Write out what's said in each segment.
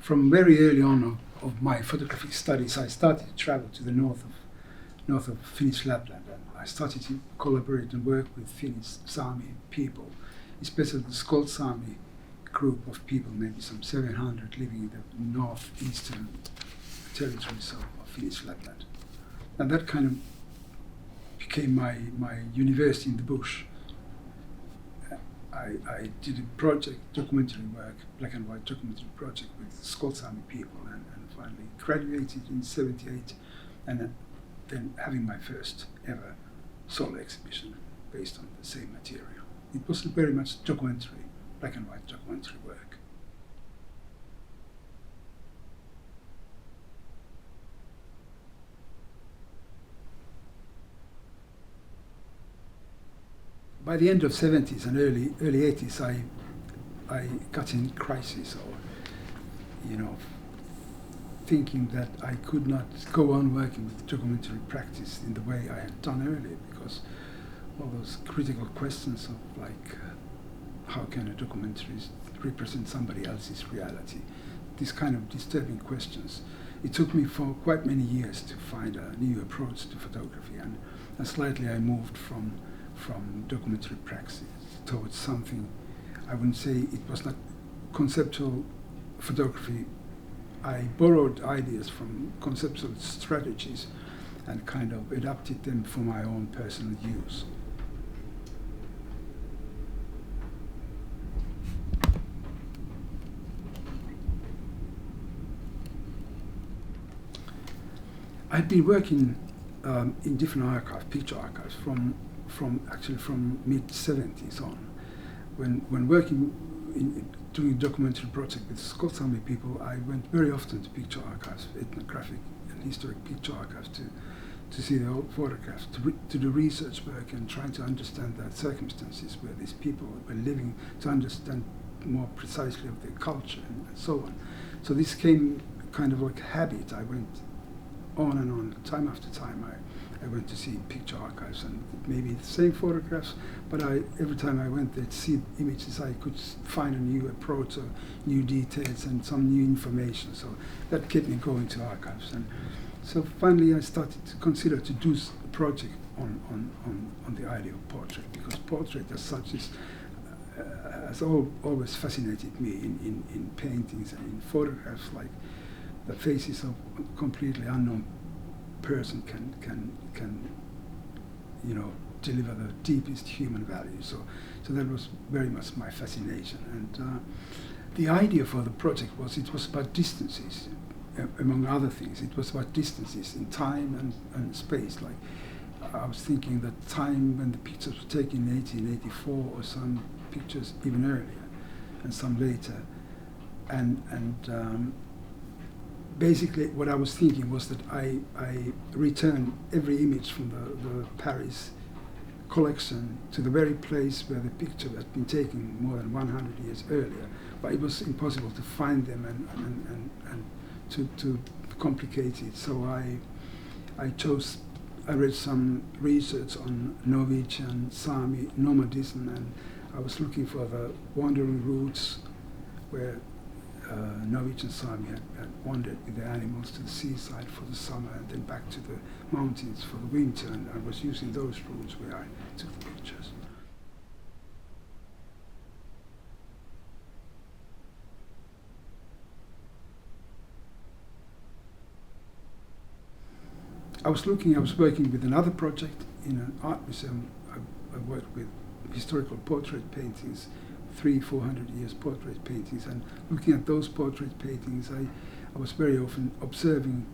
from very early on of my photographic studies, I started to travel to the north of Finnish Lapland, and I started to collaborate and work with Finnish Sami people, especially the Skolt Sami group of people, maybe some 700 living in the northeastern territories of Finnish Lapland. And that kind of became my university in the bush. I did a project, documentary work, black and white documentary project with Skolt Sami people, and finally graduated in '78, and then having my first ever solo exhibition based on the same material. It was very much documentary, black and white documentary work. By the end of '70s and early '80s, I got in crisis, or thinking that I could not go on working with documentary practice in the way I had done earlier, because all those critical questions of how can a documentary represent somebody else's reality, these kind of disturbing questions. It took me for quite many years to find a new approach to photography, and slightly I moved from documentary praxis towards something, I wouldn't say it was not conceptual photography. I borrowed ideas from conceptual strategies and kind of adapted them for my own personal use. I'd been working in different archives, picture archives, from mid-70s on. When working doing a documentary project with Skolt Sami people, I went very often to picture archives, ethnographic and historic picture archives, to see the old photographs, to do research work and trying to understand the circumstances where these people were living, to understand more precisely of their culture and so on. So this came kind of like a habit. I went on and on, time after time. I went to see picture archives, and maybe the same photographs, but every time I went there to see images, I could find a new approach or new details and some new information. So that kept me going to archives. And so finally I started to consider to do a project on the idea of portrait, because portrait as such has always fascinated me in paintings and in photographs. Like the faces of a completely unknown person can deliver the deepest human value. So that was very much my fascination. And the idea for the project was about distances, among other things. It was about distances in time and space. Like I was thinking that time when the pictures were taken in 1884, or some pictures even earlier and some later, and basically what I was thinking was that I returned every image from the Paris collection to the very place where the picture had been taken more than 100 years earlier, but it was impossible to find them and too complicated. So I read some research on Norwegian Sami nomadism, and I was looking for the wandering routes where Norwegian Sami had wandered with their animals to the seaside for the summer and then back to the mountains for the winter, and I was using those routes where I took the pictures. I was working with another project in an art museum. I worked with historical portrait paintings, 300-400 years portrait paintings, and looking at those portrait paintings, I was very often observing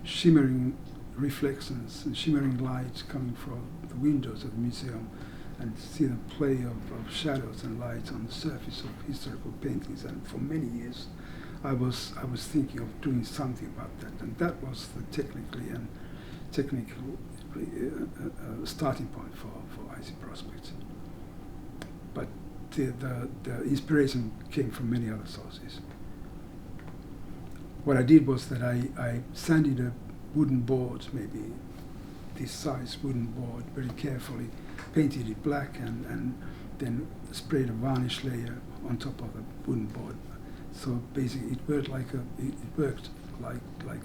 shimmering reflections and shimmering lights coming from the windows of the museum, and see the play of shadows and lights on the surface of historical paintings. And for many years I was thinking of doing something about that, and that was the technical starting point for Icy Prospects. But the inspiration came from many other sources. What I did was that I sanded a wooden board, maybe this size wooden board, very carefully, painted it black, and then sprayed a varnish layer on top of the wooden board, So basically, it worked like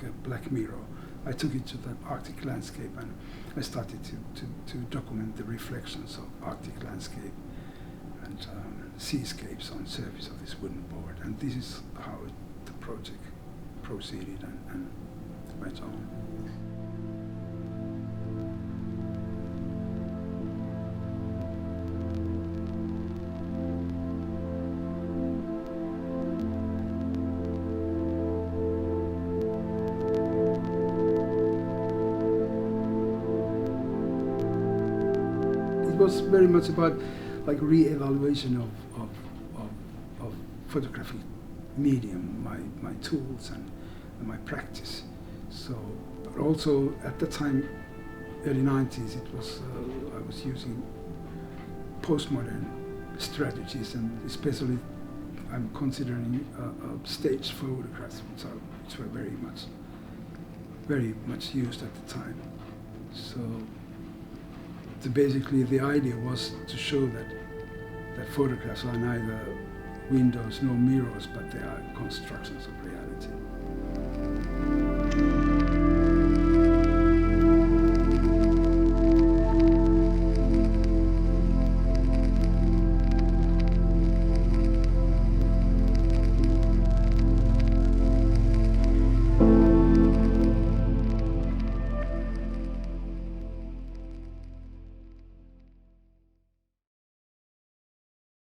a black mirror. I took it to the Arctic landscape, and I started to document the reflections of Arctic landscape and seascapes on the surface of this wooden board. And this is how the project proceeded and went on. It was very much about like re-evaluation of photographic medium, my tools and my practice. So, but also at the time, early 90s, it was I was using postmodern strategies, and especially I'm considering stage photographs, which were very much used at the time. So basically the idea was to show that photographs are neither windows nor mirrors, but they are constructions of reality.